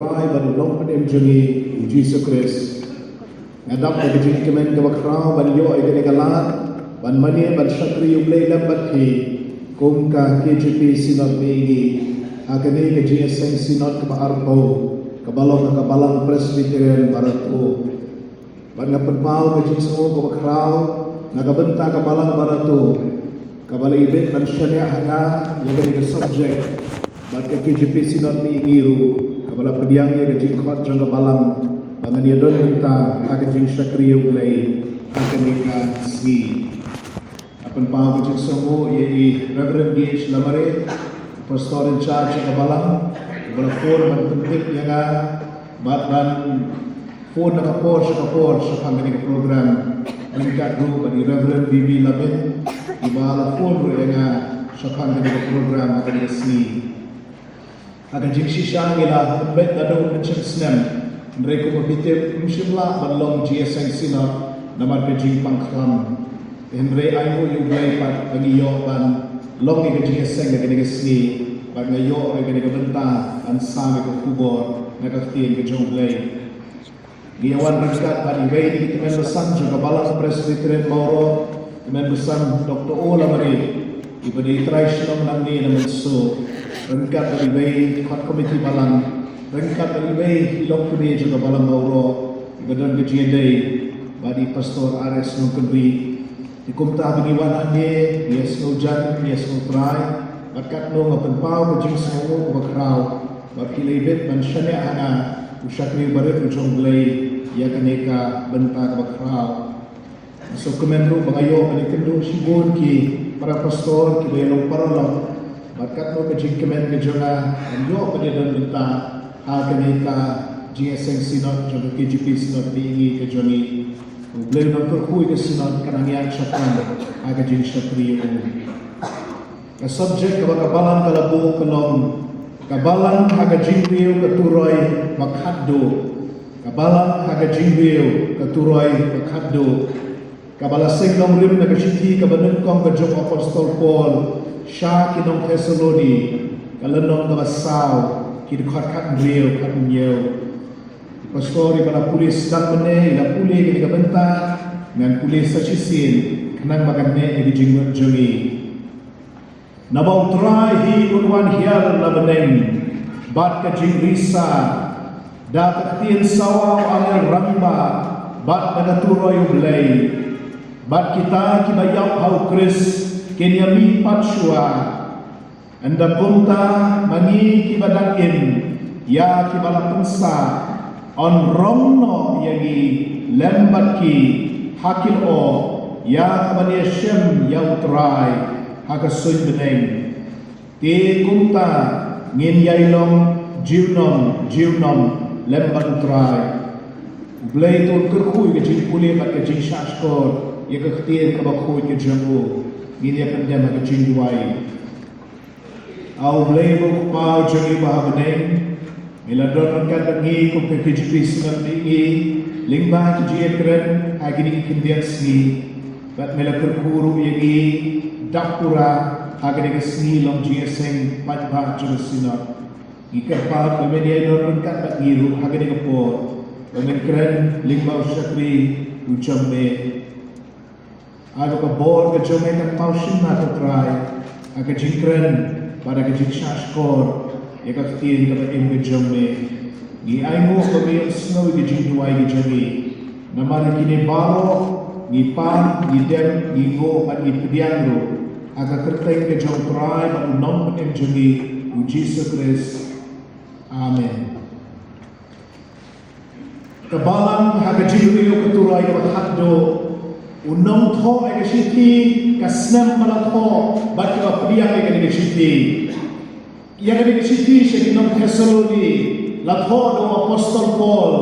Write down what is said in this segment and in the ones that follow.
prai ban long pen emjungi Jesus Christ ngadap ke jing kemen ke bakrau ban yo ke galat ban mani ban syakri umlei lambat hi kum ka KJP sinot begi akani ke GSM sinot ke arpo ke balang presbyterian baratu ban ngapenpau ke jing semua ke bakrau ngabenta ke balang baratu ke balai ibet ban syariah hanga yang ke subject ban ke KJP sinot ni iru ke bala pediang ye ke jing khot jang ke balang bangan dia don minta akan jing syakri ulai akan nikah si apan pau ke semua ye Reverend Gage Lamare pastor in charge ke balang bala for man penting yang ban for na kapor sa kami program meningkat group bagi Reverend Bibi Labin ibala for yang sa kami program akan resmi akan jing sisang ila bet dado mencem senam mereka berpikir mungkinlah balong GSM sinot namar kejing pangklam Henry ayo yublai pat bagi yo ban long ke GSM ke negesi bagi yo ke benta an same ke kubor negatif ke jonglei giawan berkat bagi bayi di kemen besan juga balas presbyterian Mauro kemen besan Dr. Ola Mari ibadi tradisional nanti namun so berkat bagi bayi komiti balang Rengkat lebih ilok kini juga balang Mauro badan kejadian badi pastor Ares Nungkendri dikumta biniwan ane bias nujan bias nutrai berkat nung apenpau kejing semua bakrau baki lebet mansyane ana usakri baret ujung belai ya kaneka benta bakrau so kemenru bangayo bani kendu sibun ki para pastor ki bayalong paralong berkat nung kejing kemen kejona anyo pada dan benta akanita GSM sinot juga KJP sinot diingi ke Johnny boleh nak kui ke sinot kanangian syakran aga jing syakri ke subjek kabalan kalabu kelong kabalan aga jing riu keturoi makhaddo kabalan aga jing riu keturoi makhaddo kabala senglong rim na kashiti kabanun kong ke jong apostol Paul sya kinong Thessaloni kalenong kabasaw kini kat beliau kat beliau pastor di mana polis dan mene ila puli kini kabenta dengan polis sacisin kenang makan ne di jinggot jongi nabau trai unwan hiar la beneng bat ka jingrisa dapat tin sawaw angel ramba bat kada turoi ulai bat kita kibayau hau kris kenyami patshua anda punta mani kibadakin ya kibala pensa on romno yagi lembat ki hakil o ya kabani shem yang trai hakasun beneng ti kunta ngin yailong jiunom lembat trai blai tu kerkhui ke jing puli mat ke jing shashkor ya ke khtir ke bakhui ke jambu ngin ya pendam ke jing duai au blebo pau jongi bahabeneng miladon kan tangi ko KJP sinat dingi lingba jiekren agini kindian sni bat melakir kuru yagi dapura agini sni long GSM patba jung sinat ikerpa media don kan bat giru agini kapor pemikren lingba syakri ujambe aga ka bor ke jome kan pausin na to try aga jingkren pada kejik syashkor ya kaftir kata imbe jombe ni aimu kami snow di jinduai di jami namari kini baro ni pan ni dem ni go at ni pediangro aga kerteng ke jom prai at unom penem jami u Jesus Christ amen kabalang haga jinduai keturai dapat haddo unom tho aga shiti kasnam malat tho baki wa pediang aga ni shiti yang ada di sini sekitar Thessaloni, lapor do apostol Paul,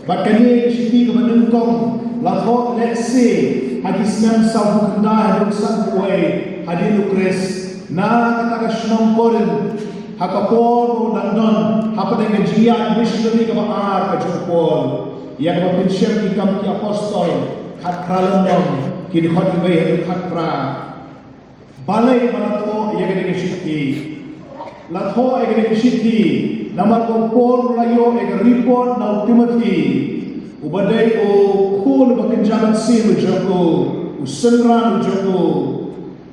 bahkan di sini kemudian kong lapor letse hadis nam sabu kenda hadis sabuai hadis Lukres na kata kasnom Korin hakapor dan non apa dengan jiat missionary kebaar kejupol yang berpensiun di kamp apostol kat kralendom kini hot ibai kat pra balai balato yang ada di sini latho egene shiti Nama ko Paul layo ega report na Timothy. Ubadai o kul bakenjaman sim joko usenran joko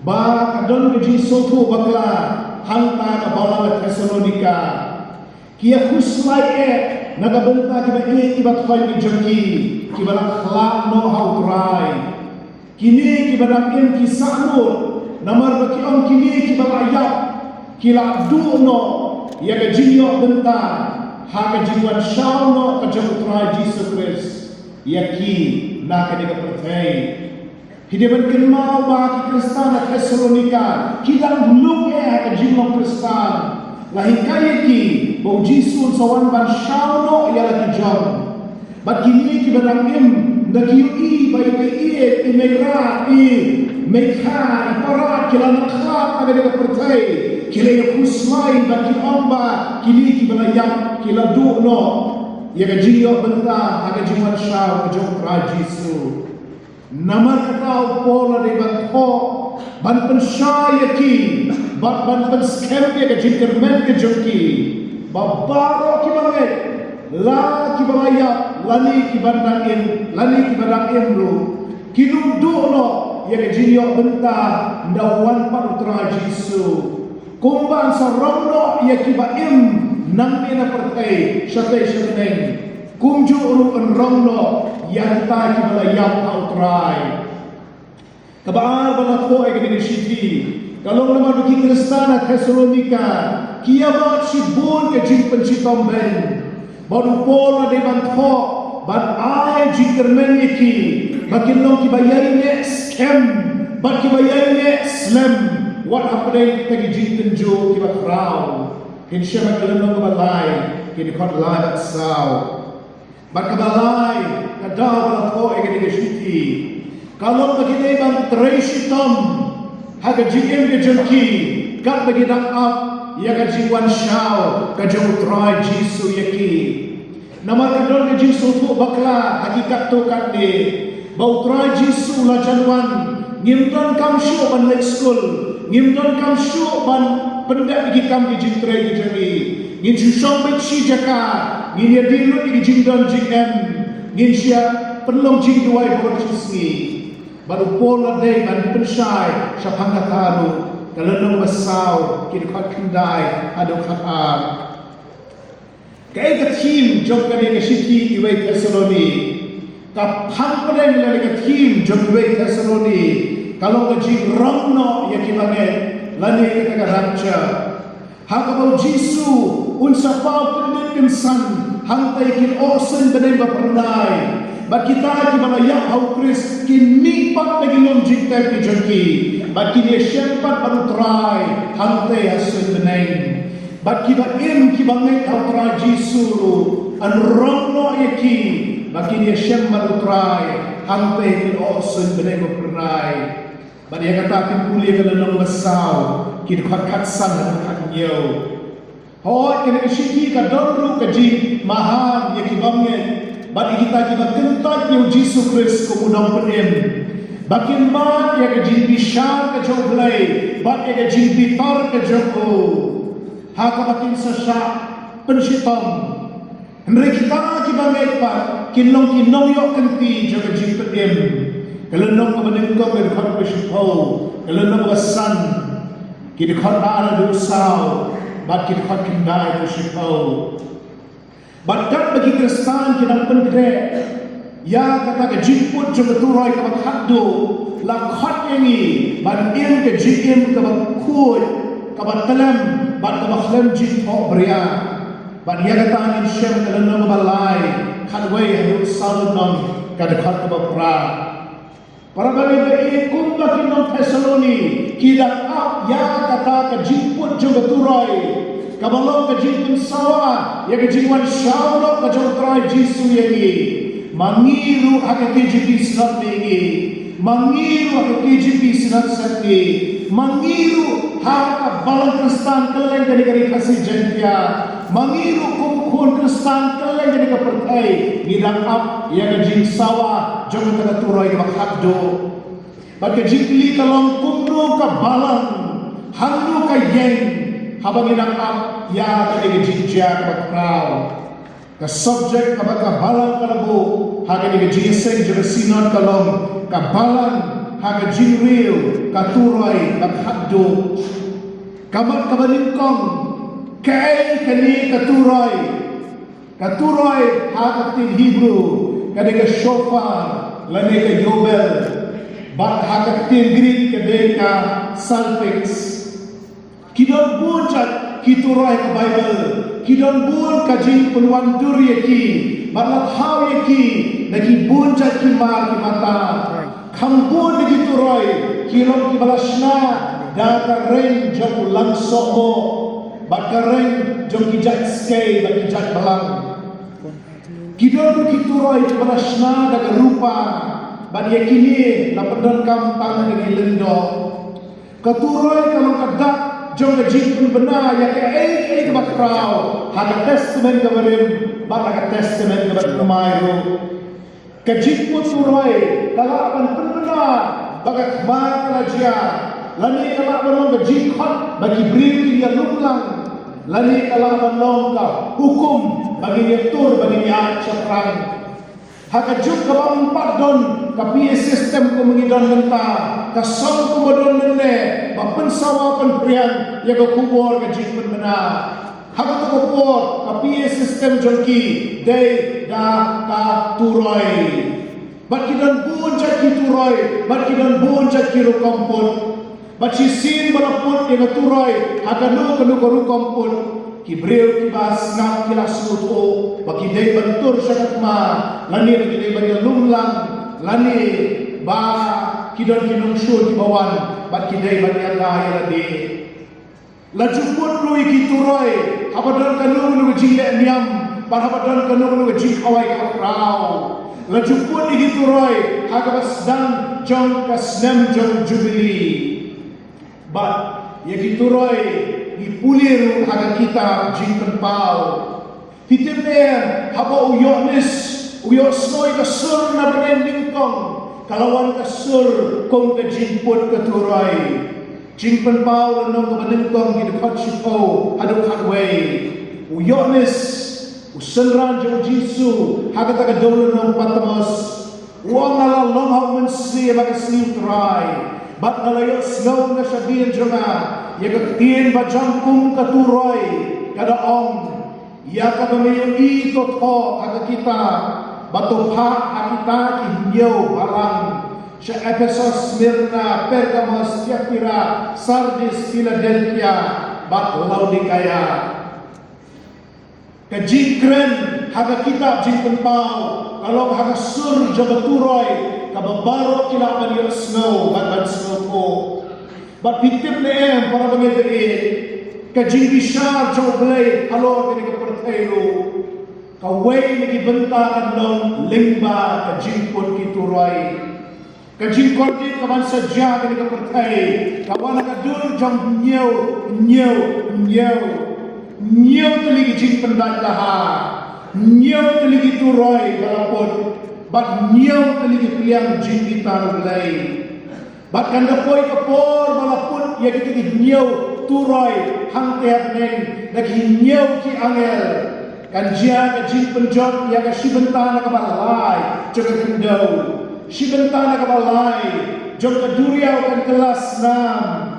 ba kadon keji sofu bakla hangta ka bala Thessalonica kia kuslai nagabenta kiba ibat fai joki kibala khlak no how try kini kibala em kisanut namar baki om kini kibala ayat kila du no ya ke jinyo benta ha ke jinwan shaw no ka jom try Jesus Christ yaki na ke de percaya hidup kenal bagi Kristen Thessalonica kita belum ke jinwan Kristen lahi kayaki bau Jesus sawan ban shaw no ya lagi jom bat kini kibala em Nakiui bayi imera mekha para kila nakha ada dekat percaya kila kuslai bagi amba kini kibala yang kila duno ya gajiyo benda aga jiman shaw kajong rajisu nama kau pola de batho ban pensyaya ki ban penskem ya gajin kermen kejoki babaro kibanget la kibalaya lani kibandang lu kinudu no ya kejinyo benta ndawan parutra Jisu kumbang sarongno ya kibaim nang na pertai syate kumju uru enrongno ya ta kibalaya pautrai kabar balako ay gini siti kalau nama bagi Kristen Thessalonica kiamat sibun kejin pencitom ben baru pola de bantho ban ai jikermen yaki bakin long kibayainya scam bak kibayainya slam what happened tagi jinten jo kiba crown kin shema keleno kabalai kin khot lai bat saw bak kabalai kadaw bantho egede geshiti kalau bagi de ban treshitom haga jikem ke jonki kap bagi dak up ya kajiwan shaw kajong try Jisu yaki nama kadon ke Jisu tu bakla hakikat tu kande bau try Jisu la janwan ngimton kam show ban late school ngimton kam show ban pendak bagi kam di jintre di jadi ngin susong bet si jaka ngin ya dilut di jindon jm ngin sia penlong jing duai borcisni baru pola day ban pensyai syapangataru kalau nong besau kita kat kendai ada khatar kai ka team jog ka ni city iway Thessaloni ka pangpren la ka team jog iway Thessaloni kalau ka ji rongno ya kibange lani ka ka rancha hakabau Jisu unsa pa pendek san hantai kin osen bedai ba pernai ba kita ki bala ya hau Kris kin ni pat lagi lom jikta ki joki ba ki dia syempat baru try hantai hasil benai ba ki ba im ki bangai hau try Jisu an rongno yaki ba ki dia syem baru try hantai kin osen benai ba pernai ba dia kata kin kuliah kana nang besau kin khat san khat nyeu hoi kena syiki ka donru ka ji maham yaki bangai bagi kita kentat yang Jisu Kristus kemudian penem. Bakin mat yang kejin bishar ke joglai, bat yang kejin bitar ke joko. Haka bakin sesak pensitom. Henry kita kibangai pat kinong yok kenti jaga jin penem. Kalau nong kemenengkong dari khot pesipau, kalau nong kesan kita khot ala dusau, bat kita khot kendai pesipau. Bakat bagi Kristen kita pendek ya kata ke jiput jematurai ke bakhaddo la khat ini ban im ke jim ke bakhud ke batalam ban ke bakhlam jin tho bria ban ya kata ni syem ke lenong balai khatway hu salon ka de khat ke bapra para bagi bagi kum bagi non Thessaloni kita up ya kata ke jiput jematurai kabalong kajin sawa ya kajinwan shawlo kajong try Jisu yangi mangiru hakakijip sinat nengi mangiru hakakijip sinat sakti mangiru haka balang Kristen keleng dari kari kasih jentia mangiru kumkun Kristen keleng dari kepertai ngidang up ya kajin sawa jong kata turai makhaddo bagi jikli kalong kumru ka balang handu ka yeng habang inangap ya kani gijia kakrao ka subject kabaka balang kalabo haga ni gising jeresinon kalom ka balang haga jinreal ka turoy ka haddo kamat kabalingkong kay kani ka turoy haga tin Hebrew kani ka shofar lani ka yobel bat haga tin Greek kani ka salpix kidon buncat kituroy ka Bible kidon bun kajing peluang dur yaki balat hau yaki nagi buncat ki mar ki mata kambun nagi turoy kilom ki balasna da ren jong langso mo bat ren jong ki jat skei bat ki jat balang kidon ki turoy ki balasna da rupa bat yakini la pedon kampang nagi lendo katuroy kalau kadak jong jing benar ya ke bakrao haga testament kabarim baka testament kabar kumairo kajing puturoy kalapan benar baka kmar raja lani kalapan long kajing khot bagi beri dia lumlang lani kalapan long ka hukum bagi dia tur bagi dia caprang haga juk kabang padon kapi sistem ko mengidon genta kasong ko bodon nene bapen sawa pen prian ya ko kubor ka jing benar haga ko kubor kapi sistem jongki dei da ka turoy bat kidan bun jak ki turoy bat kidan bun jak ki rukompun bat sin balapun ya turoy haga no ko rukompun kibreu kibas ngap kilasuto bagi dei bentur syakatma lani bagi dei bagi lumlang lani ba kidon kinung syul kibawan bat kidei bagi Allah ya ladi lajupun lui kituroy abadon kanung lu jile niam parabadon kanung lu jik awai kaprao lajupun kituroy hagabas dan jong kasnem jong jubili bat ya kituroy dipulir haga kita jingken pau hitimner haba uyo snoy ka sur na brandingkong kalawan ka sur kong ka jingput ka turay jingpen pau nong ka brandingkong gidakot sipo adong hagway uyonis usenran jong jisu haga taga dolo nong patamos uang nala lomhaw mensi baga slim try bat nalayo slow na sabihin jonga ya ketien bajang kum katuroy kada ong ya kada mayo ito to aga kita batuha akita kinyo barang sa Ephesus, Smyrna, Pergamos, Tiatira, Sardis, Philadelphia, bat Laodicea kajikren haga kita jingpen pau kalau haga sur jabaturoy kababaro kila man snow ban snow ko bat pitip na para bangedai kajing bishar joblay halo kini kapertayro kaway nagibenta kanong lingba kajing pun kituroy kajing kordi kaman sadya kini kapertay kawan nakadul jang nyew teligi jing pendat laha nyew teligi turoy balapun bat nyew teligi piliang jing kita ulay bat kanda poy kapor balapun ya kita nyew turoy hang tiap neng lagi nyew ki angel kanjia ka jing penjot ya ka sibenta na kabalay jaga kendau sibenta na kabalay jaga duriaw kan kelas 6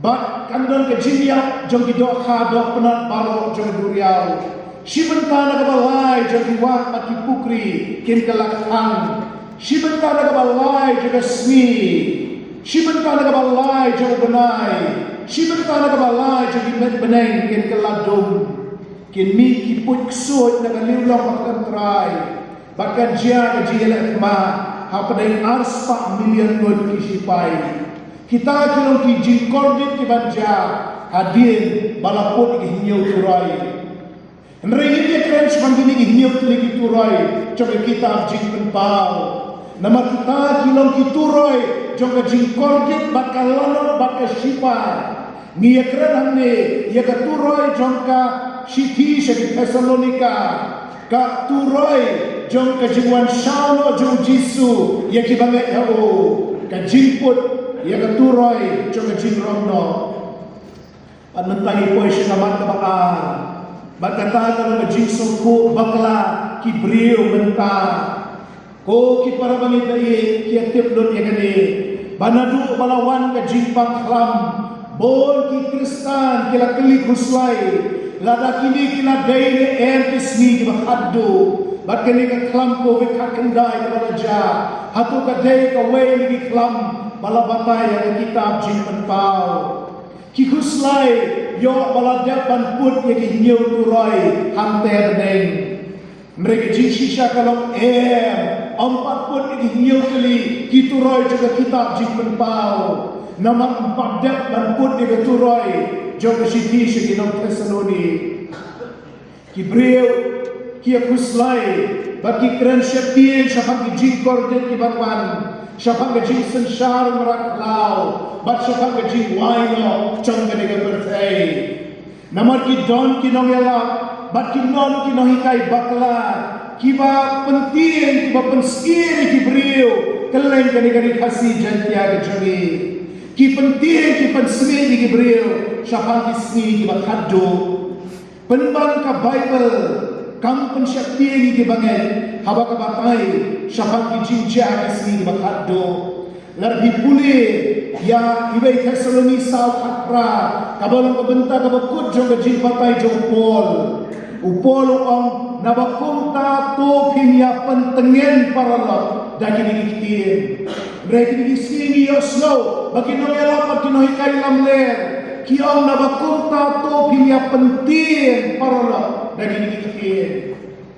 bat kandon ke jiniak jong dok penat baro jong duriau sibentana ke balai jong wak mati pukri kin kelakang sibentana ke balai jong smi sibentana ke balai jong benai sibentana ke balai jong met beneng kin keladum kin mi kiput ksut na liulong makan try bahkan jia ke jilek ma hapadai arspa million god kisipai kita kilong ki jingkordit ki banja hadin balapun ki hinyau turai nrehit ya kren semangini ki hinyau ki turai coba kita jingpen pau nama kita kilong ki turai coba jingkordit bakal lanot bakal sipa ni ya kren hamne ya ka turai jongka siti segi Thessalonika ka turai jongka jingwan shauno jong jisu ya ki bangai hao ka jingput ya keturoy coba jing romno At mentay po siya naman kabakar. Bagkata ka ng jinso ko bakla kibriyo menta. Ko kiparabangit na kiatiplon ya gani. Banadu balawan ka jimpang klam. Bon ki kristan kila keli kuslay. Lada kini kila dayle entis ni kibakaddo. Bat kini ka klam ko wikakenday kabalaja. Hatu ka day ka way ni klam. Balabatay ang kitab jimpang pao. Kikuslay yo baladap ban put ye ki nyeu turai hanter neng mereka jinsisha kalau empat put ye ki nyeu kali ki turai juga kitab jin pau nama empat dap ban put ye ki turai juga siti ki nom Tesaloni ki breu ki kuslay bagi keren syapien syapa ki jin korden ki barwan syapa ki jin sensar merak lau bat syapa ki jin waino chong ka nega berthai namar ki don ki nong yala bat ki non ki nong hikai bakla ki ba penting ki ba penskir ki brio keleng ka nega kasih jantia ka jami ki penting ki pensmi ki brio syapa ki sni ki ba kaddo penban ka Bible kam pensyakti ki bangen haba ka batai syapa ki jinja ka sni ki ba kaddo larbi puli ya ibai Tesaloni sao khatra kabalong kabenta kabakut jong jin patai jong upol ong nabakum ta to pinya pentengen paralot dagi dikitin mereka dikisingi yoslo bagi no yala bagi no hikai lamler kiong nabakum ta to pinya penting paralot dagi dikitin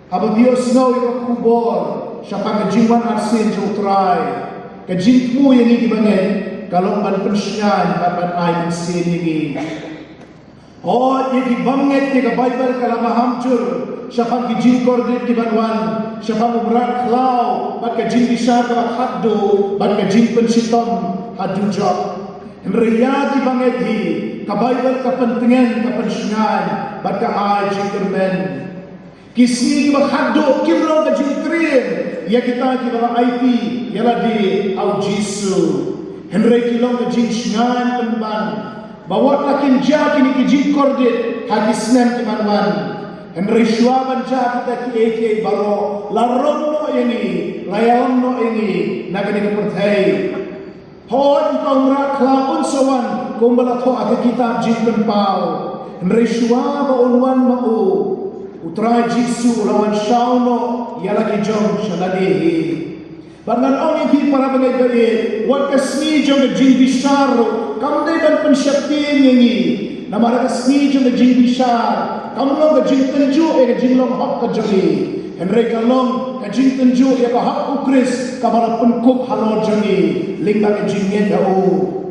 haba yoslo iko kubor syapa kejimwan arsin jong try kejimmu yang ini dibangen kalau ban persyan ban ay sini ni oh ye di banget ke Bible kala mahamjur syapa ki jin kordit di banwan syapa mubrak lau bat ka jin bisa ka haddo bat ka jin pensitom hadu job riya di banget hi ka Bible ka pentingan ka persyan bat ka ay jin kerben kisni ki haddo kimro ka jin trin ya kita ki bala IT yala di au Jisu Henry kilong ke jin shngan penban bawa lakin ja kini ke jin kordit hadisnan ke manwan Henry shuaban ja kita ki eke baro laronno ini layalonno ini nagani ke perthai hon pamra klapun sawan kumbala tho ake kitab jin penpau Henry shuaba unwan mau utra Jisu lawan shauno yala ki jong shaladehi Bangan orang yang para pengajar, warga seni jom jin besar, kamu dan pensyakti ini, nama warga seni jom jin besar, kamu long jin tenju, jin long hak kejali, Henry kalong jin tenju, hak ukris, kamera penkup halor jani, lingkang jinnya jauh.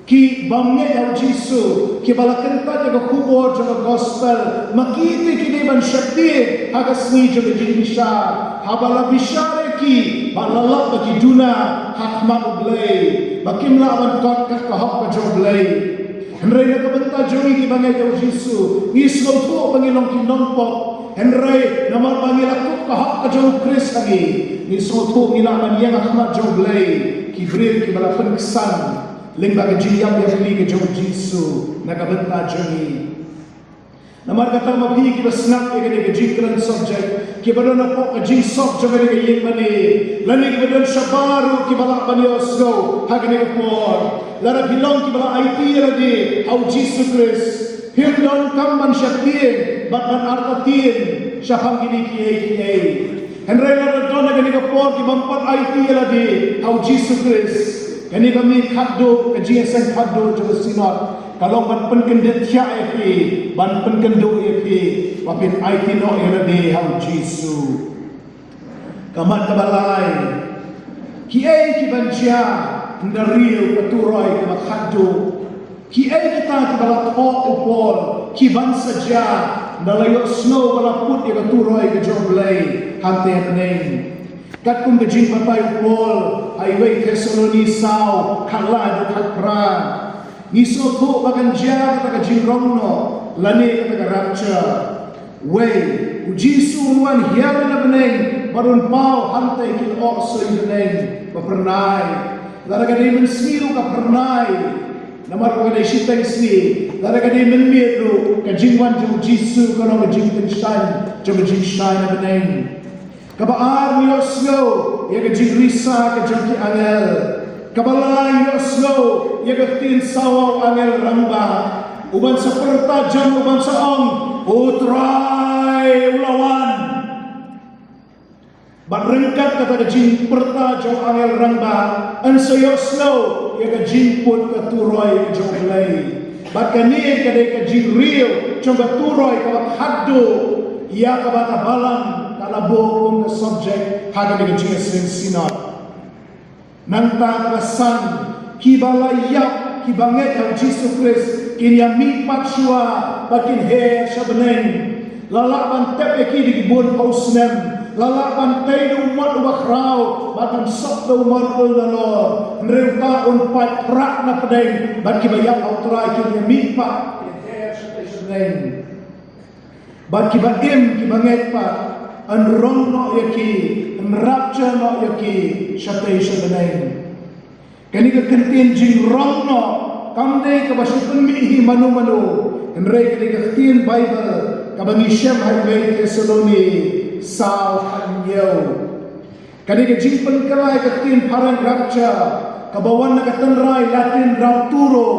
Ki bangnya jauh Jisu, ki bala kenta jaga kubur jaga gospel, makiti kini ban syakti, haga seni jom jin besar, habala besar ki balalap bagi duna hak mak ublay bakimla awan kot kat kahok ka joblay Henry na kabenta jogi ki bangay jauh Jisu ngislom po bangilong kinompok Henry namar bangilakuk kahok ka jauh Kris lagi ngislom po ngilaman yang ahmad joblay kibril ki bala penkesan ling bagi jiyam yang beli ke jauh Jisu na kabenta jogi namar kata mapi ki basnap ke de jikran subject ki badon po ka jin sok jogare ke yeng mani lani ki badon shabaru ki bala bani osgo hagane por lara bilong ki bala IT radi au Jisu Kris hindon kam man syakti bat man artatin syafang gini ki Henry lara don hagane por ki bampat IT radi au Jisu Kris kani kami khaddo ke GSM khaddo jo sinot kalau ban penkendet tia epi ban penkendo epi wapin IT no erade hau Jisu kamat kabalai ki banjia ndariu keturoi kamat khaddo ki kita kibala to upol ki ban saja ndalayo snow bala put ya keturoi ke joblay hante neng kat kum bejin papai upol highway Tesaloni sao kala do khapra Niso tu bagan jia kata jingrong no lani kata rapture way Jisu wan hiam na beneng barun pau hantai kil ok so beneng bapernai lara kadai mensiru ka pernai Namar ko kanay sitang si. Lara kanay menmiro. Kajingwan jong Jisu kono kajingten shine. Jong kajing shine na banay. Kabaar ni Oslo. Ya kajing risa kajang ki angel. Kabalay Oslo. Ya katin sawaw angel ramba. Uban sa pertajam, uban sa ang. Utray ulawan. Barengkat kata kajing pertajam angel ramba. Ansa Oslo. Ya kajing pun katuroy kajong belay. Bakani kadai kajing real. Jong katuroy kabat haddo. Ya kabat abalang. Kalabo kong subject haga ni kajing asin sinat. Nanta kasan kibalayap kibanget ang Jesus Christ kinyami patsua bakin he sabeneng lalapan tepe ki di kibun pausnem lalapan taydo umat ubakraw batam sabdo umat ulalo nreuta unpat prak na pedeng bat kibayap autray kinyami pa he sabeneng bat kibaim kibanget pa anrong no yaki anrapcha no yaki syatay sabeneng kani kentin jing rong no kamdei kabasipun mihi manu-manu enrei kani kentin Bible kabangi Shem Highway Thessaloni Sao Hanyau kani jing penkelai kentin parang rapcha kabawan na katanray Latin Rauturo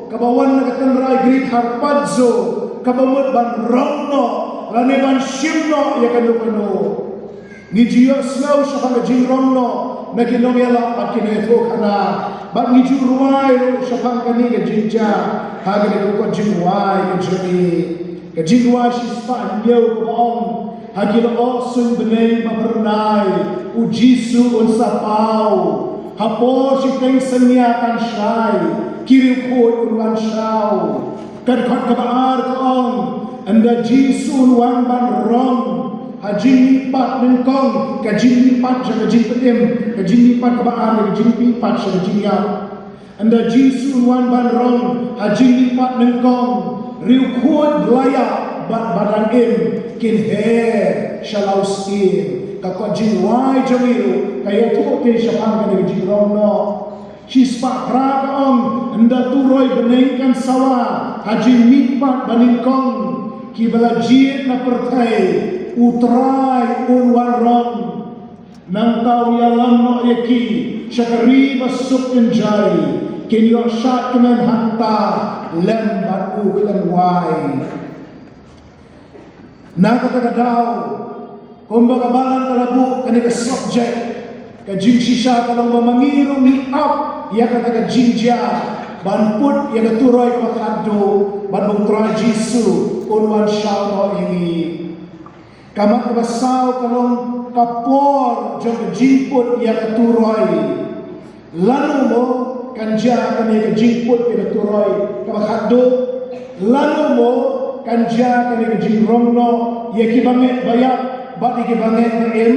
kabawan na katanray Greek Harpadzo kabamut ban rong no lani ban Shimno ya kanu-kanu ni jiyo slow siya kang jing rong no na kinomela at kineto ka na. Ba't ni Juruay ro siya pang kani ka jinja. Haga ni ko Juruay ka jini. Ka Juruay si Spanyaw ka baong. Hagi na osun benay mabernay. U Jisu un sapaw. Hapo si keng sanyakan siyay. Kiriw ko unwan siyaw. Kadkot ka baar ka ong. Anda Jisu unwan ban rong. Hajing lipat nengkong, kajing lipat siya kajing petim, kajing lipat kabaan, kajing lipat siya kajing yap. Anda Jisu wan ban rong, hajing lipat nengkong, riu kuat belaya bat badan im, kin he shalaus im. Kakot jing wai jawiru, kaya tuok ke siya pang kajing rong no. Sispak rakaong, anda turoy benengkan sawa, hajing lipat baningkong, kibala jiet na pertai, utray unwan rong nang tau yalang no yaki syakari basuk enjay kinyo syat kemen hanta lembat uklan wai nakatagadaw kumbaga balang kalabu kanika subject kajing sisya kalong mamangirong ni up ya kataga jinja banput ya katuroy makado banbong turay Jisu unwan siya no ini kamat kabasaw kalong kapor jang jimput ya katuroy lalu mo kanja kani jimput ya katuroy kamakado lalu mo kanja kani jingrongno ya kibanget bayak bat kibanget na im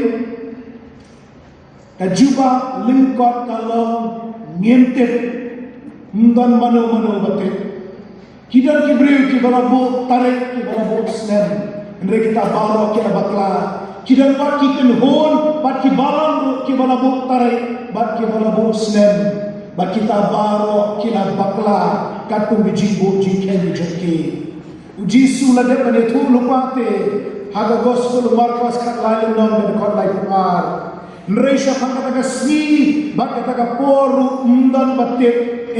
kajuba lingkot kalong ngintip ndan manu-manu batik kidan kibriu kibalabu tarik kibalabu snem Mereka kita bawa kita bakla, kita buat kita hon, buat kita balang, kita balabuk tarik, buat kita balabuk snem, buat kita bawa kita bakla, katung bijimbu jingken dijaki. Jisu lada menetu lupa te, haga gospel Markus kat lain non dan kot lain par. Mereka kata sni, buat kata poru undan batik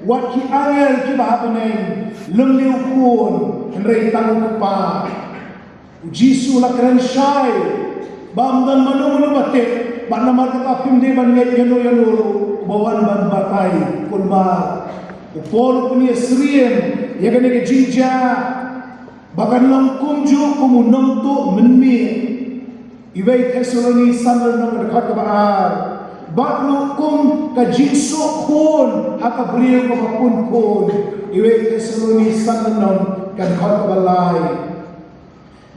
wat ki angel ki bahabanay lemliw kun henry tanong pa Jisu la kren shay bamdan manu batik ban naman katapim di ban ngay yanu bawan ban batay kulma upolo punya serien ya gani ke jinja bagan lang kumju kumunong to menmi ibay Thessaloni sandal ng dekat kebaar baklu kum ka jinso kun hakabriyo ka mapun kun iwe Thessaloni sandal kan dekat kebalay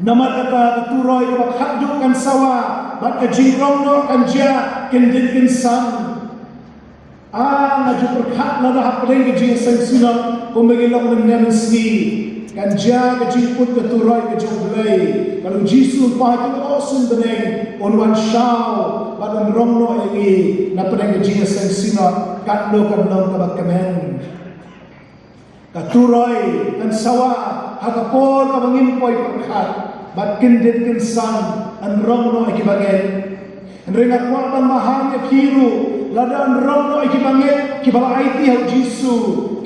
namat kata turoy ka makhaduk kan sawa bat ka jingrong no kan jia kendin san ngaju perkat na dah peleng ke jing sang sunang kumagilok ng namin sni kan ja ke jiput ke turai ke jonglei kalau jisu pa itu osun beneng onwan shao badan romno egi na pedeng ke jinga sensina katno kadno kabakamen ka turai kan sawa hakapol ka mangimpoi perkat bat kindet kin san an romno egi bagen ringat watan mahanya kiru ladan romno egi bagen kibala aiti hau jisu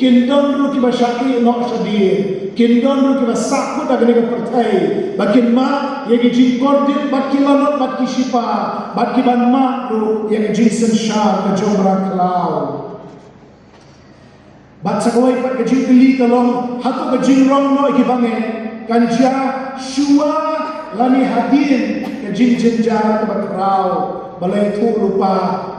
kindon ru kiba syaki no shadir kindon ru kiba sakut agni ka pertai bakin ma yegi jingkordit bat kilanot bat kishipa bat kiban ma ru yegi jinsen shar ka jomra klau bat sakawai pat ka jingkeli kalong hatu ka jingrong no egi bangen kanja shua lani hadin ka jinjenjar ka bakrau balai tu rupa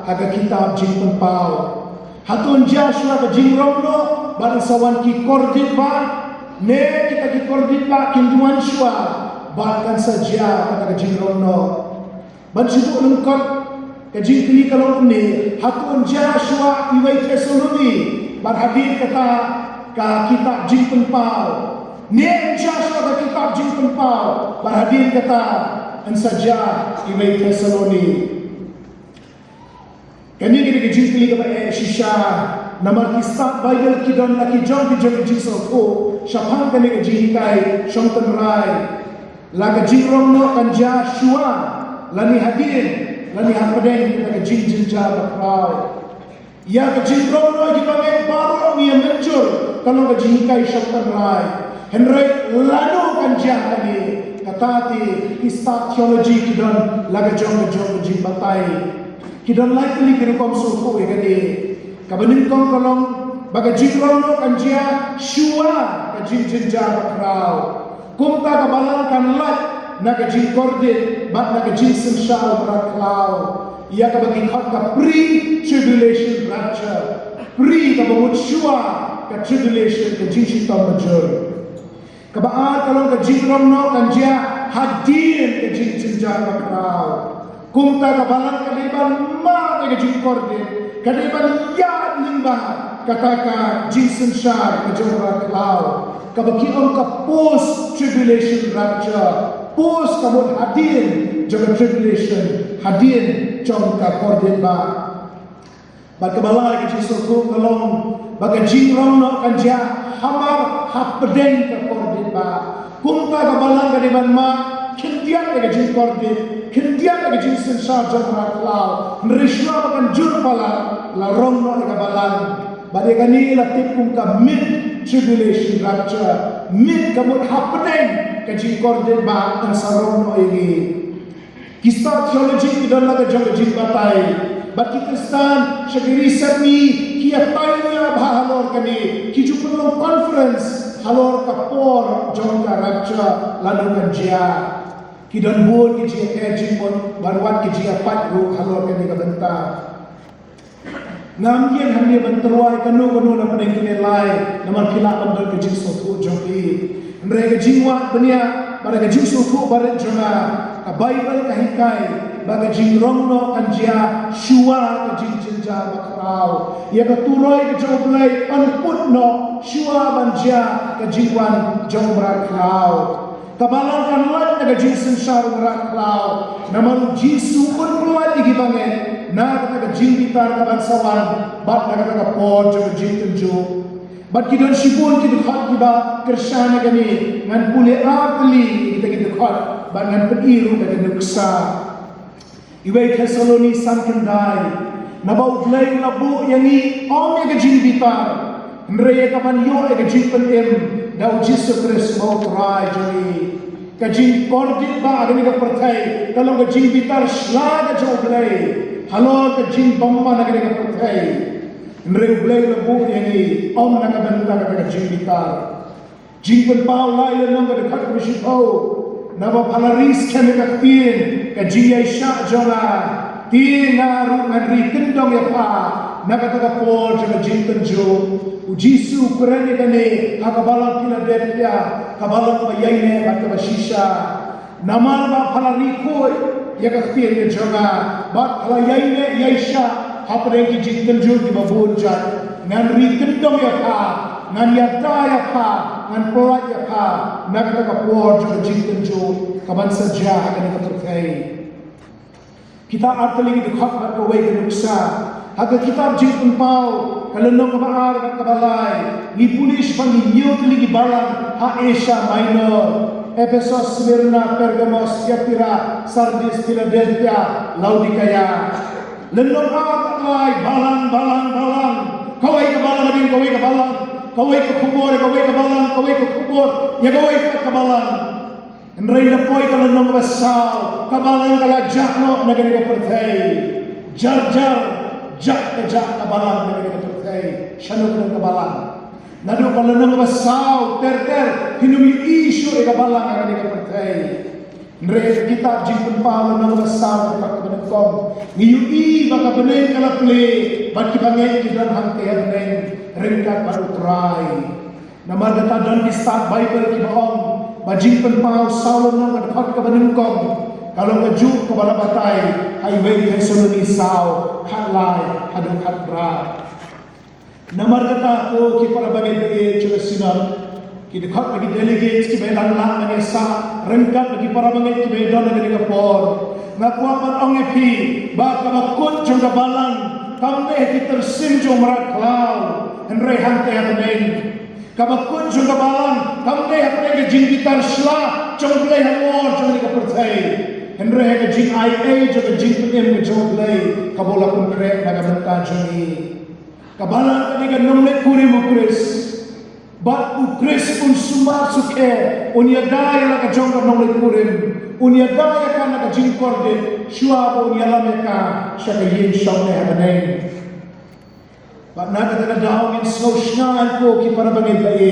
haga kitab jingpen pau hatun Joshua ke jingrong no barang sawan ki kordit ba ne kita ki kordit ba kinduan shua bahkan saja kata ke jingrong no ban sibuk lengkap ke jingkli kalau ni hatun Joshua iwai Tesaloni berhadir kata ka kitab jingpen pau ne Joshua ke kitab jingpen pau berhadir kata an saja iwai Tesaloni kani kita jingkli kepada shisha nama kisah Bible kidon laki John Jesus ko syapang kani jingkai shongten rai laga jingrong no kanja shua lani hadir lani hapadeng kita jinjinja bakrau ya ke jingrong no gibangen baru ni mencur kalau ke jingkai shongten rai henry lanu kanja kani katati kisah teologi kidon laga John jingbatai kidon likely kini kom suku ya kadi kabenin kom kolong baga jingrong no kanjia shua ka jinjinja bakrau kumta ka balangkan lat na ka jingkordit bat na ka jinsen shao bakrau ia ka bagi khot ka pre-tribulation rapture pre ka bamut shua ka tribulation ka jinsitam major kabaan kalong ka jingrong no kanjia hadir ka jinjinja bakrau kumta kabalan kaliban ma ke jingkorde kaliban ya limba kataka jinsen shar ke jomra klau kabaki on ka post tribulation rapture post kabut hadir jom tribulation hadir jom ka korde ba bakabala ke jisu kalong baga jingrong no kanja hamar hapden ka korde ba kumta kabalan kaliban ma kintian ke jingkorde kintian ke jinsen shar jomra klau nrishna bakan jurpala la romno ke balan bade kani la tipkum ka mid tribulation rapture mid kamut happening ke jingkorde ba an saromno ini kisah teologi dan la jong jingbatai baki kristan shagiri sami kia tanya bahalor kani kijupun conference halor kapor jong ka rapture lalu kanjia kidon buon kiji ejimon barwat kiji apat ru halor kani kabenta ngamien hamni benterwai kanu na pedeng kini lai naman kila bandar kiji sotu joki mereka jingwa benia pada kiji sotu baret jona ka Bible kahikai baga jingrongno kanjia shua kiji jinja bakrau ia ka turoi ke joblai anputno shua banja ka jingwan jombra krau kabalangan lat naga jinsen shar raklau naman jisu pun keluar lagi banget na naga jingbitar kabansawan bat naga pod jo jintenjo bat kidon sibun kidon khat kiba kershana gani ngan pule akli kita khat bat ngan pediru daga nuksa iwai Tesaloni sankendai nabau glai labu yangi om naga jingbitar nreye kapan yo naga jingpentem dau Jesus Christ mau try joni kajing kordit ba agni ka pertai kalau kajing bitar slaga joglai halo kajing bomba agni ka pertai nreu blai lebu yani om naga benda ka kajing bitar jing pen pau lai le nang ka dekat misipau naba palaris kami ka tin kajing aisha jona tin ngaru ngari kendong ya pa naga ka pol kajing tenjo Jisu kurani kane hakabalan Philadelphia kabalan bayaine bakka shisha namal ba phalariko ya kaktir ya joga bat bayaine yaisha hapre ki jitten jur ki babun jat nan ri kendong ya pa nan ya ta ya pa an polai ya ka nak ka por jo jinten jo kaban saja akan terkai kita arteli di khot mat ko wei nuksa haga kitab jinten pau kalendong baar kat kabalai ni pulis pangi yut ligi balang ha Asia Minor Efesus, Smyrna, Pergamos, Tiatira, Sardis, Philadelphia, Laodicea. Lendong atai balang kawai ke balang lagi kawai ke balang kawai ke kubur kawai ke kubur ya kawai ke balang Enrai lepoi ke lendong besar kabalang kala jakno negeri ke pertai jar jak ke balang negeri ke pertai shanuk ke balang nadu kalau nang besar ter hinumi isu ke balang negeri ke pertai Nre kitab jinten pau nang besar pak benengkom ngiyui baka beneng kala ple baki bangen kidan hangte beneng ringkat baru try nama data dan start bible ki baong ba jinten pau saulon nang kat ka benengkom kalau ngaju ke bala batai highway hai soloni sau khalai hadung khatra nama data ko ki para bagen be chula sinar ki dekat lagi delegates ki bedan lang mane sa rengkat lagi para bangai ki bedan lagi ke por ngaku apa ong epi ba ka makut jong balang kamte ki tersim jong merat klau henre hante hapeng ka makut jong balang kamte hapeng ke jingkitar sla jong play hamor jong ke pertai henre ke jing ia jong jing pem ke jong play ka bola pun krek naga menta jong ni ka balang ke nomle kuri mukris Bat ukris pun sumbar suke unia daya la kajong ka nong kurim unia daya ka na kajing korde shua unia la meka shaka yin shong ne habanay bat na ka daw in snow shnal ko ki para bagay bae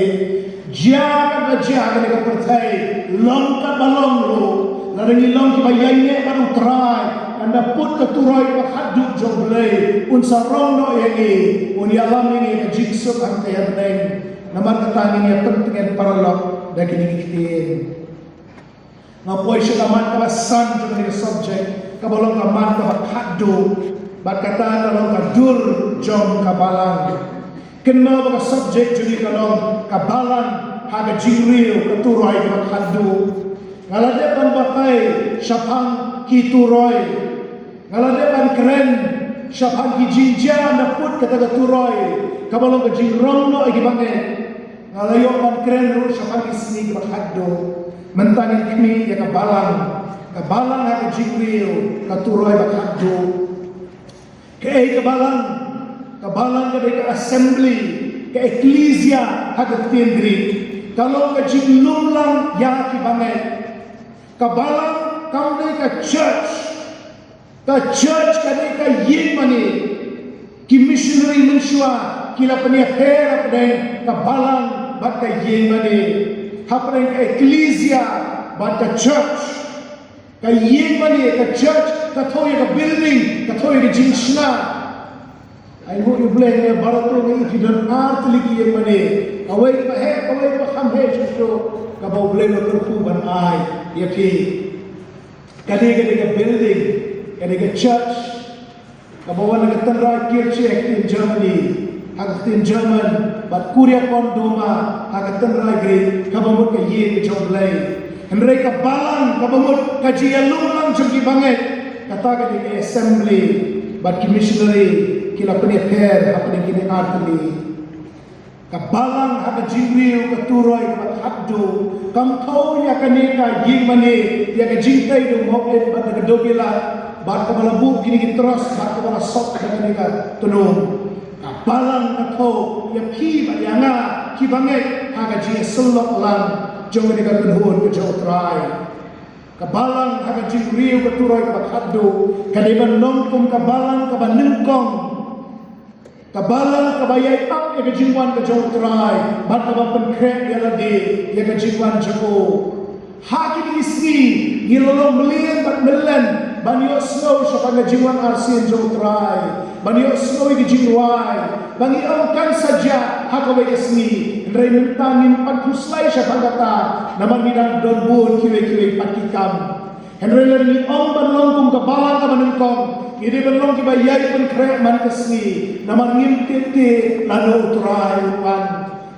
jia ka ne ka pertai long ka balong ro la ringi long ki bayay ne ka utray anda put ka turoy ka khaduk jong blay unsa rong no yangi unia la me ka jigsuk ang habanay Namar katangin niya pentingan paralog dagi nikitin. Ngapoy siya naman kabasan sa kanila subject, kabalong kaman kabakado, bakata kalong kadur jong kabalang. Kenal baka subject jadi kalong kabalang haga jingril katuroy kabakado. Ngaladepan bakay syapang kituroy. Ngaladepan keren syapang kijinja naput kata katuroy. Kabalong ka jingrong no ay gibangen ngalayo man kren ro sa pagisni bakaddo mentangin kini ya kabalang ha ka jingril katuroy bakaddo kay kabalang ka ka assembly ka ecclesia ha ka tindri kalong ka jinglum lang ya kibangen kabalang kaunay ka church ka yin mani ki missionary mensua kila penia pera pedeng kabalang batka yemane hapren ecclesia batka church ka yemane ka church ka thoye ka building ka thoye ka jinshna ai ho you blame ne barato ne kidan art liki yemane awai pa kham he sho ka bo blame no ku ban ai yapi kade ka building kade ka church ka bo wan ka tanra kirche in Germany Hagatin German, bat Korea pon doma, hagatin lagi, kabamut ka ye joblay. Henry ka balang, kabamut ka jiyalung lang jogi banget. Kata ka di assembly, bat ki missionary, kila peni per, hapani kini artli. Kabalang haga jingril, katuroy, bat haddo. Kam tau ya kaneka ying mani, ya ka jingtay do moklet, bat nagadogila, bat kabalabu kini kitros, bat kabala sok kaneka tunong. Balang atau ya pi bayanga ki banget haga ji selok lang jong ni ka tunhun ke jong try ka balang haga ji riu ka turoy ka haddo ka de ban nongkum ka balang ka ban ningkong ka balang ka bayay up ya ka jingwan ka jong try bat ka ban krek ya lagi ya ka jingwan jako hakin isni ngilolong melian bat melen banyo snow sa pangajingwan arsin jong try banyo snow di jingwai bangi angkan saja hakawai isni ndray mentangin paghuslay siya panggata naman minang donbun kiwe patikam ndray lari ang banlong kung kabalang ka manungkong hindi banlong kibayay pun krek man kasni naman ngimtiti lano uturay upan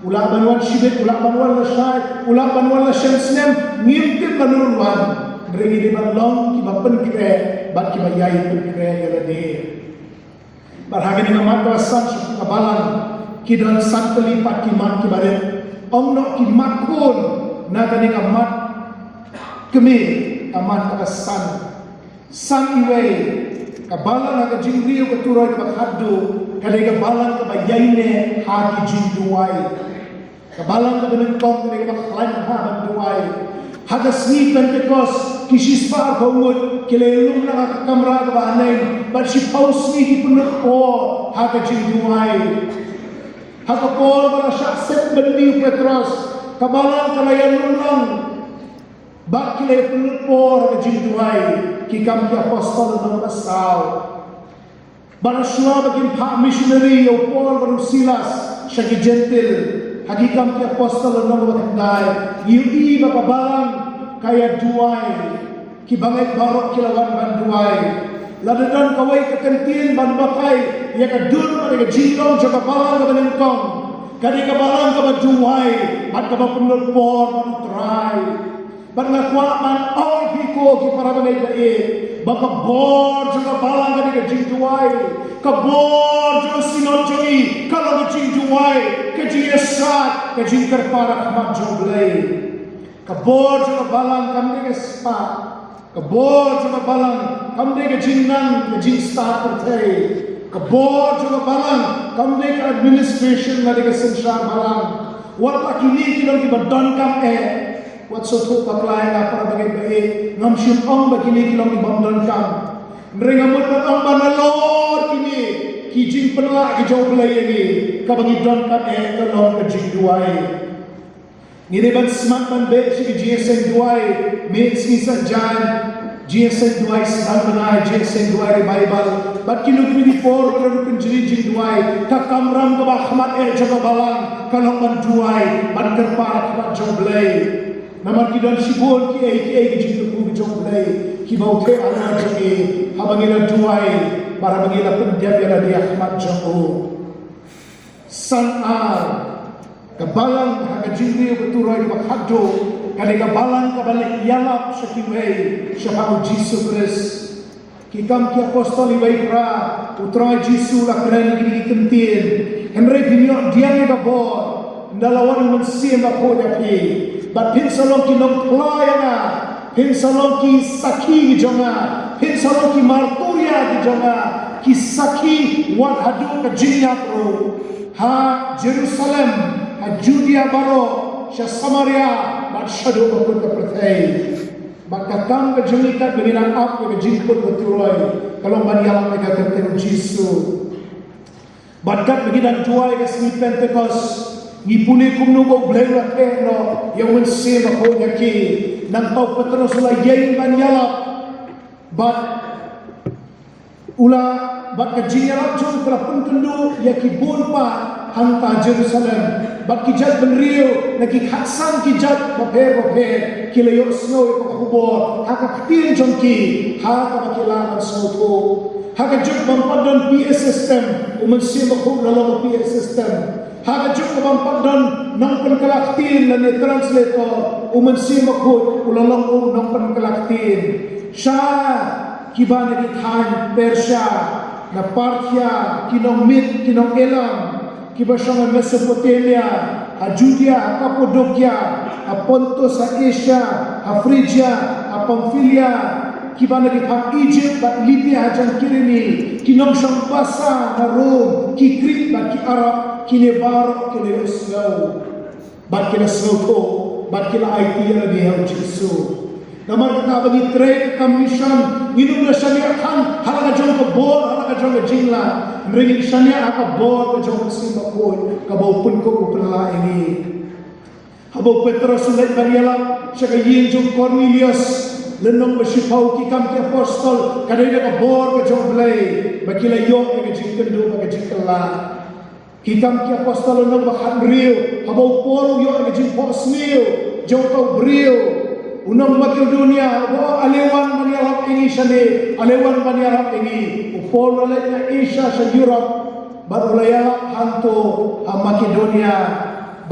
Ulah banwan shibet, ulah banwan la shai, ulah banwan la shemsnem, ngimtip banurwan. Ngeringi di balong, kiba penkre, bat kiba yai penkre yalade. Barhaga ni ngamat kawasan syuk kabalan, kidan san kelipat kimat kibaret. Om nok kimakun, naga ni ngamat kemi, amat kawasan. San iway, kabalan naga jingriyo keturoy kabakadu, kadai kabalan kabayaine haki jingduway. Kabalang ka benengkong kadai kabaklan haban duway. Haga sni Pentecost kisispa kaumut kilelum na kamra kabanay but si pausni kipunot po haga jingduway. Haga po para siya set bendi Petros kabalang kalayan lunang bak kilay punot po haga jingduway kikam ki apostol ng basaw. Para siya baging pa missionary o Paul baru Silas siya ki gentle. Hagikam ki apostol ng wakandai yui bakabalang kaya duway kibangay barok kilawan ban duway ladadan kaway kakantin ban bakay ya kadun pada jingkong sa kabalang ka banengkong kadi kabalang ka ba duway at ka ba punulpor ban try ban ngakwa man all piko ki para bangay bae baka bor sa kabalang kadi ka jingduway kabor sa sinodjoy kalau ka jingduway Kejiyasat, kejingkar para kamat joglay. Kabor sa balang kamde ke spa. Kabor sa balang kamde ke jingnang kejing start pertay. Kabor sa balang kamde ke administration na de ke sensar balang. Wat pakini kilong ibadon kam Wat soto paklay na para bagay bae. Ngam syupong bagini kilong ibadon kam. Nrengamot na ang banalor kini. Kijing penelak ke jauh belai ini kabagi don kan tolong ke jing duai ngire ban smart ban be si GSN duai me sisa jan GSN duai san banai GSN duai Bible bat kilo kini for kalau kan jing duai ka kamram ke bahmat jaga balang kalau ban duai ban kerpar ke jauh belai namar kidon sibon ki jing ke jauh belai ki bau ke ala jing habangila duai para bagila pendiam yang dia Ahmad Jauh San'ar kabalang haga jingri beturai bakhado kade kabalang kabalik yalap syakiway syahabu Jisu Kris kikam ki apostol iway pra utrai Jisu la keren gini kentin henry binyok diang ga bor ndalawan mensim apo dapi bat pin salong ki nong playana pin salong ki saki jonga pin salong ki marturia jonga kisaki wat hadu ke jinya pro ha Jerusalem ha Judea baro sya Samaria bat shadu ke pertai bakatang ke jenikat dengan ap ke jimput beturoi kalau banialang mereka ketemu Jisu bakat begidan tuai ke sini Pentecost ngipuli kumno ko blera keno yang mense ba ko nyaki nang tau Petrus la yeng banialap bat ula bat kajinyalap jom kala pentundu ya kibun pa hanta Jerusalem bat kijat benrio naki haksan kijat baper kilayo snow ko kubor haka katin jom ki haka bakilangan snow haka juk bampadon PS system umensi bakul dalam PS system haka juk bampadon nang penkalaktin dan translator umensi bakul ulalong nang penkalaktin sya kibana di Than Persia na Parthia kinong Mit kinong Elam kibasang Mesopotamia a Judea a Cappadocia a Pontus a Asia a Phrygia a Pamphylia kibana di Than Egypt bat Libya jan Kirene kinong sang basa na Rome ki Crete bat ki Arab kine Bar kine Israel bat kine Soto bat kine IT na dihaw Jisu namar kita bagi trade commission minum na syariat kan halaga jong ke bor halaga jong ke jingla ringin syariat ka bor ke jong simba pun ka bau pun ko pela ini habau Petrus sulit bariala sya yin jong Cornelius lenong bersipau ki kam ki apostol kadai ka bor ke jong blai bakila yo ke jing kendu ke jing kala ki kam ki apostol lenong bahan rio habau Paul yo ke jing posnil jong tau brio unang Makedonia wa alewan maniarap ini sane alewan maniarap ini upol oleh Asia sa Europe baru layalap hantu Makedonia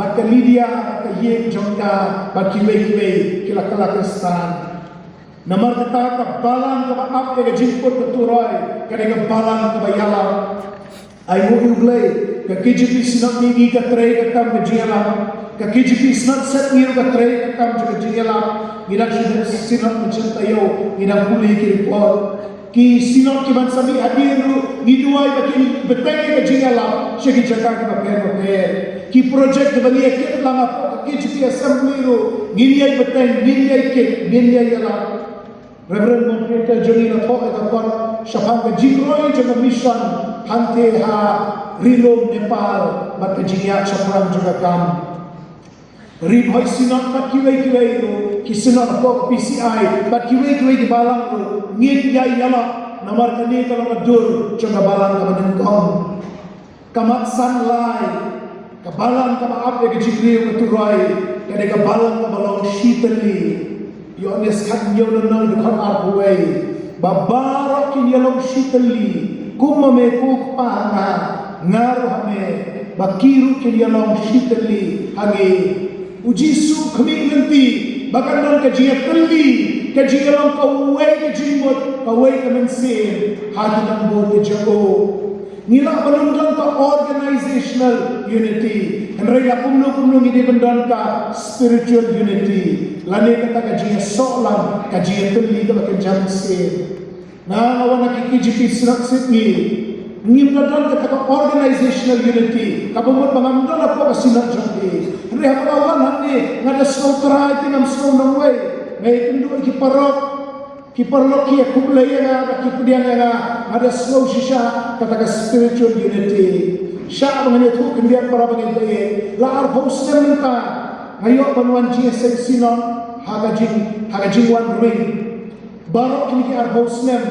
Baka Lydia, baka Yek Jongka, baka Kiwe, Kilakalakstan. Namar kita kabalan kabaap ke jimput keturai, kadang kabalan kabayalam. Ayo ublay, ke KJP sinat nigi ke tray ke kam ke jialam, ke KJP sinat set niru ke tray ke kam ke jialam. Ngidak sinat mencintayo, ngidak pulih kiripot. Ki sinat ki bansami hadiru, ngiduai bagi beteng ke jialam, syaki jaga ke baper. Ki project ke bagi ekip lang apa ke KJP assembly ru, ngiliai beteng, ngiliai kit, ngiliai yalam. Reverend Moderator Johnny Nato ekapon syafang ke jingroi jaga mission hante ha rilom Nepal bat ke jingiak syafang jaga kam. Ribhoi sinat bat kiwai ru kisinat apa PCI bat kiwai di balang ru ngit yai yala namar kani kalau madur jaga balang ke menengkong. Kamat sanlai ke balang ke maap ke jingriu ke turai ke balang ke balong shitali. Yones kan yonan dekat arbuai, babarak kini yalong shitali, kumame kukpanga ngaruh me, bakiru kini yalong shitali hangi, ujisu kami nanti, bahkan non kajian teli, kajian yalong kawai kajimut, kawai kemensin, hati nambut kejago. Nila penunjang ke organizational unity. Henry kumno ini bendan ka spiritual unity. Lani kata kajian soalan, kajian teli ke bagian jamsin. Nah, awan nak KJP Sinak Sydney. Ngimdadan kata ka organizational unity. Kapumut pangamdan apa ka Sinak Jambi. Henry awan hati ngada slow try tinam slow nang way. Ngay kendu iki parok. Kiparlok kia kublaya nga, kipdian nga, ada slow shisha, kata spiritual unity. Siya mengenai itu kemudian para pengintai, laar hostnya minta, ngayon panuan GSM sinon, hagajing one ring. Baru kini ar hostnya,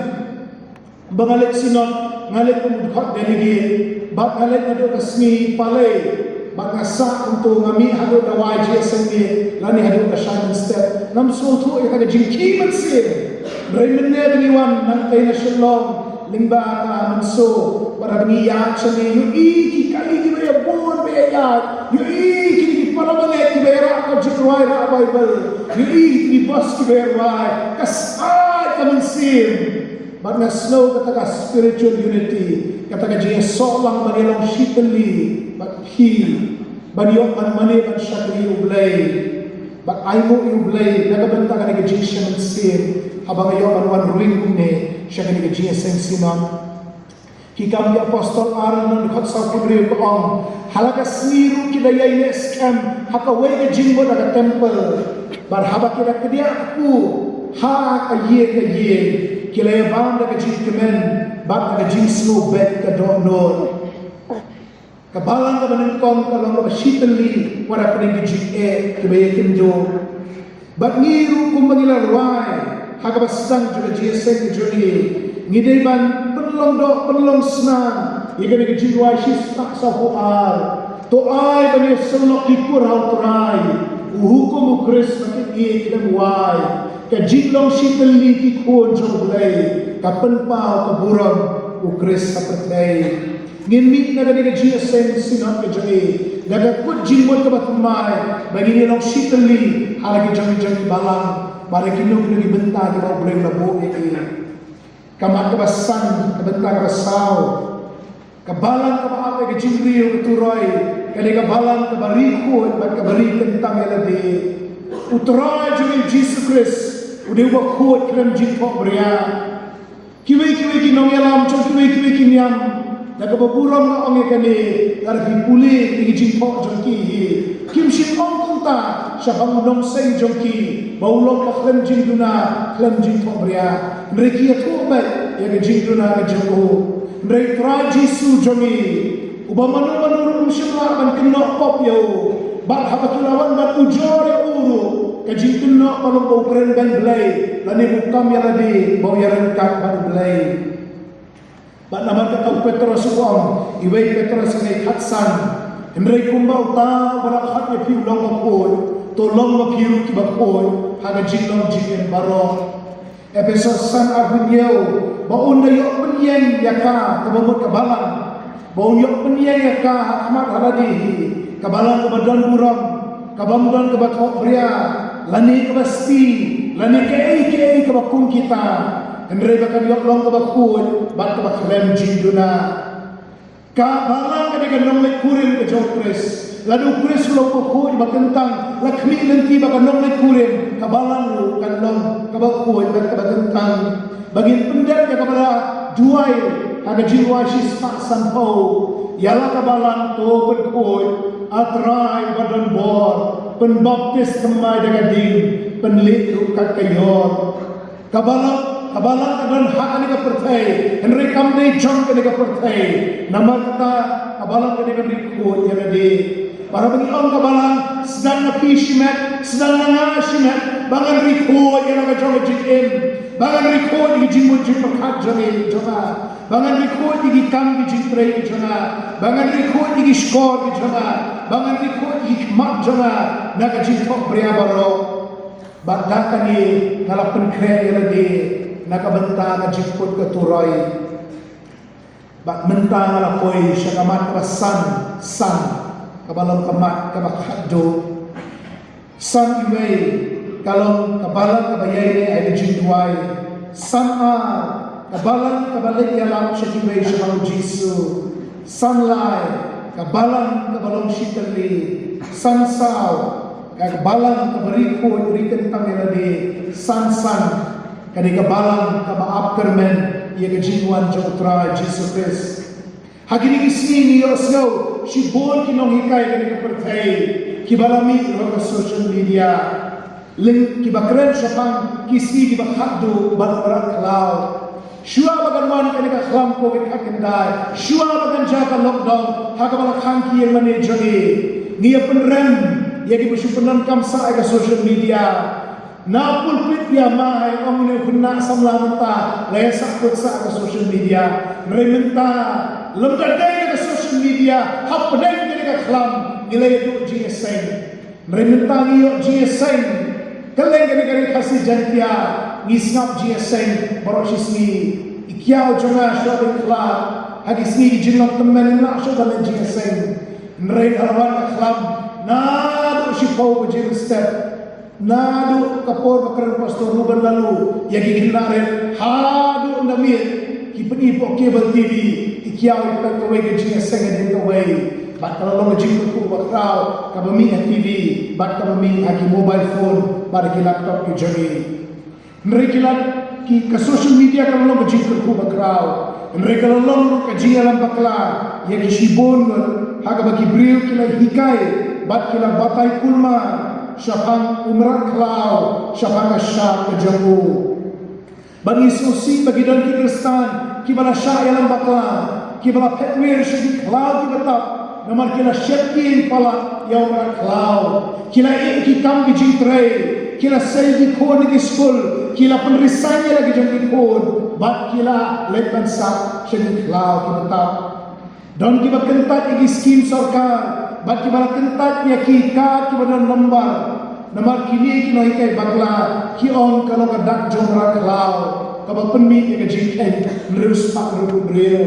bangalik sinon, ngalik pemudhak delegate, bak ngalik ada kesni palai. Bangasa untuk ngami hadu da YGSM ni, lani hadu da shining step. Nam suatu yang ada jingki mensin. Raymond Nebniwan nantai na shalom limba ka manso para niya chani yu iki kali di baya bon baya yu iki di parabanget di baya ka jitwai ra Bible yu iki di bus di baya kasai ka mansin bagna slow kata ka spiritual unity kata ka jiya solang manilang shitali but he baniyok mani ban shakri ublay but aimu ublay nagabanta ka na jiya mansin abang ayo anuan ruling kumne siya kini kajiya sensinan kikam di apostol aral ng dukhat sa kubri koong halaga sniru kidaya ini scam hakaway ka jingbo na temple barhaba kira kedia aku ha kaye kilaya bang na kajit kemen bak na kajing slow bet ka donor kabalang ka manengkong kalong ka shitali wala pa rin kajit kibaya kindo bak ngiru kumbangilarway Hagabasang juga GSM juri ngidai ban penlong senang ikan ikan jiwa shistak sahuar to ai bani selok kikur hau terai uhukum ukris makin ie kidam wai ka jinglong shitali kikun joglay ka penpau ka buram ukris kapertlay ngimik na gani ka GSM sinat ka juri daga kut jinmot ka batumay bagi nilong shitali halagi jami balang mari kinu kini bentang kita boleh lebu ini. Kamat kebasan, kebentang kesau, kebalan kebaapa kejingriu keturai, kali kebalan kebariku, kebari tentang yang lebih. Uterai juri Jesus Christ, udah buat kuat keren jitok beria. Kiwi kinong yalam, cong kiwi kinyam. Daga baburam na onge kani, garbi puli ini jitok jongki. Kim shin ong kunta, siya pangudong say jongki. Baulok ka klan jingduna, klan jitok beria. Mereka itu baik, ya ke jingduna ke jongko. Mereka traji su jongi. Uba manu umsyamla ban kenok pop yau. Bat habakulawan ban ujor ya uru. Ke jingduna palong bau keren ban belai. Lani bukam ya ladi, bau ya rengkak ban belai. Bat nama kata Petrus uang, iway Petrus ngay katsan. Mereka kumbau ta berakhat ya piu long mapoy. Tolong mapiu kibapoy. Haga jinglong jingin barong. Episode san agunyaw. Baon na yok penyeng yaka kabamot kabalang. Baon yok penyeng yaka Ahmad Haladihi. kabalang kabadon buram, kabamdon kabatok bria, lani kabasti, lani kei kabakung kita, Henry bakal yoklong kabakun, bat kabaklem jinduna. Kabalang kadang nonglek kurim ke jokres, lalu kuris lo pokok bakentang, lakmi lenti bakal nonglek kurim, kabalang lu kanlong kabakun bakentang, bagi pendat ya kepada juai, ada jiwa sispa sanpau, ialah kabalang to berkoi, atrai badan bor, penbaptis temai degading, penlit rukat kayor, kabalang kadan hak ni kepertai, Henry kamde jong ke kepertai, nama kata kabalang ke berikut yang ada. Para bagi orang kabalang sedang napi shimat, sedang nanga shimat, bangan riko yang ada jong jikim, bangan riko di jimun jim perkat jami jonga, bangan riko di kam di jintrai jonga, bangan riko di skor di jonga, bangan riko di mak jonga, naga jintok pria baro, badakan ni ngalapan kaya yang ada. Nakabenta na jipot ka turoy, bak menta na poy siya kamat ka san kabalang kamat kabakado san iway kalong kabalang kabayay ni ay legitway san kabalang kabalik yalang siya iway siya mga Jisu san lay kabalang shitali san saw kabalang kabariko urikan tamiladi san kani kabalang kamaap kermen ia kejinwan jotra Jesus Christ. Hagini isni ni osgo si bol kinong hikay kani kapertay kibalami ro social media link kibakren sapang kisni dibakado banwarat klaw. Shua baganwan kani ka khlam covid hakendai. Shua bagan jaka lockdown hagabala khangki yang manejoni. Nia penrem ia dibusupenan kamsa ka social media. Na pulpit ya mahai omne kunna samlamata lesa kutsa ke social media merementa lemdadai ke social media hapdai ke khlam nilai itu GSM merementa niyo GSM keleng ke kasih jantia ngisngap GSM borosisni ikyao jonga shopping club hadis ni jinlok temen na shopping GSM mereka halawan khlam na do sipau bejil step nadu kapor bakaran pastor Ruben lalu yang giginaren hadu ndamir kipeni po cable TV ikiaw ikan kaway gajing sengen din kaway bat kalau gajing ko bakraw kabami TV bat kabami aki mobile phone para ki laptop ki jami nrekilan ki ka social media kalau gajing ko bakraw nrekilan long gajing alam bakla yang sibon haga bagi bril kila hikay bat kila batay kulma syafang umrat klau syafang asyar kejamu bagi susi bagi dan Kristan kibala syah yalam bakla kibala petwir syedi klau kibatap namar kila syedkin pala yang umrat klau kila ikikam di jintrai kila saydi kon di skul kila penrisanya lagi jangki kon bat kila lepan sak syedi klau kibatap dan kibat kentat igi skim sorkar bat kibala kentat ya kika kibala nomor kini kino ikai bakla ki on kalau kadak jomra klau kabak penmi ke jingken nerus pak rupu beliau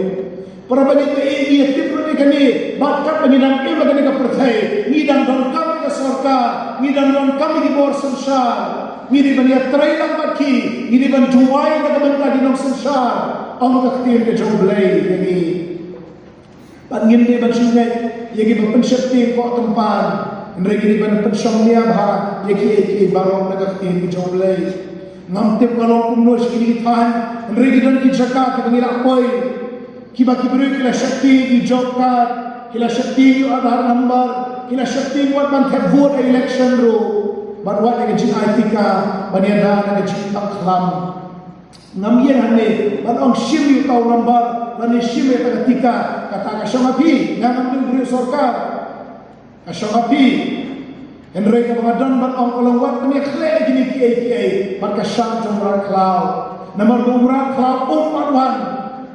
para banyak ini ya tipro kani bakat penginang ilmu kani kepercaya ngidang don kami ke surga ngidang don kami di bawah sensar ngidi bania terailang baki ngidi ban juai pada benda di nong sensar on kaktir ke jomblay kani pangin di ban sungai yagi berpensyati kok tempat mereka di ban pensomnia bah yaki barong nagaktin jomblay ngamtip kalau kumnos kini tahan mereka dan kijaka ke pengilak koi kiba kibru kila syakti di jobkat kila syakti di adhar number kila syakti buat bantet vote election ro badwat yang jin aitika baniada yang jin aklam namian hane badong shim yu tau number dan shim ya ketika kata kasyamapi ngambil beri sorkar kasyamapi Henry kebadan badong kalawat kami khlek gini kiai marka syam jomra klau namar jomra klau umatwan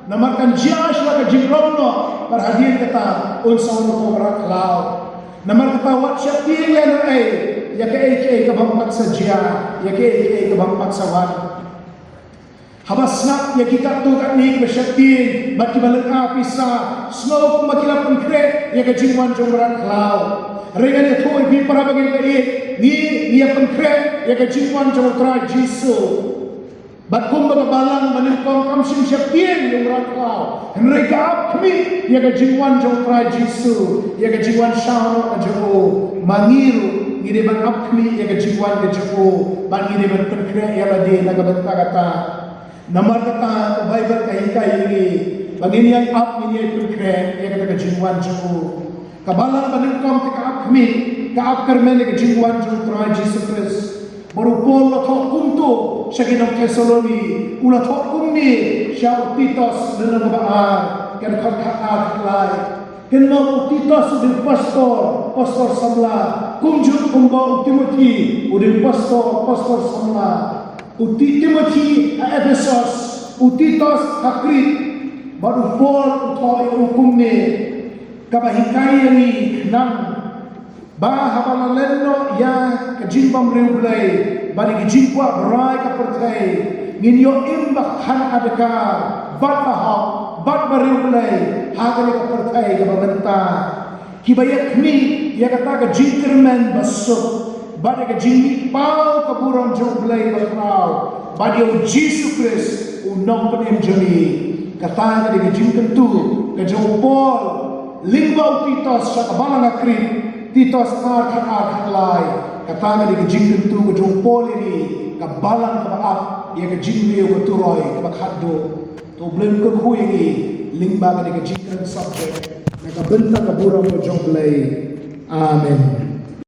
namar kan jiash la jimrono perhadian kata unsaun jomra klau namar kata wat syakti ya na ya kiai kebampat saja ya kiai kebampat sawan Habasnak ya kita tu kat ni bersyatin bagi balik apisa snow kumakila penkret ya kejingwan jomran klau rengan ya tu ibi para bagi kait ni ya penkret ya kejingwan jomran Jisu bakum balang menimpa kamsim syapien jomran klau mereka ap kami ya kejingwan jomran Jisu ya kejingwan syaro ajo mangiru ngide ban ap kami ya kejingwan kejo ban ngide ban penkret ya lade nagabenta kata Namar kata Bible kai ini bagi yang up ini itu keren ya kata kejiwan jauh kabalan paningkom tika up kami ka up kermen kejiwan jauh trai Jesus Christ baru Paul la thok kumto shakinam Thessaloni ula thok kumni syau Titus dan baar kan khat lai kan mau Titus di pastor samla kumjut kumba Timothy udin pastor samla Uti Timothy a Ephesus, Utitos a Crete, baru Paul utoi hukum ni, kabahikai ni nang bahaban leno ya kejimbam reulai, bari kejimbwa berai kapertai, nginyo imbak han adaka, bat bahak, bat bereulai, hagani kapertai kababenta, kibayak mi ya kata kejingkerman basuk. Bada ke jingit pau kaburang jauh belai berkau. Bada o Jesus Christ unang penem jami. Kata ke jingkan tu ke jauh Paul limbau Titus sa kabalang akrit Titus khat lai. Kata ke jingkan tu ke jauh Paul ini kabalang kabaak ia ke jingwe ke turoi kabakado. Tu belum ke hui ini limba ke jingkan subject. Maka bentang kaburang jauh belai. Amen.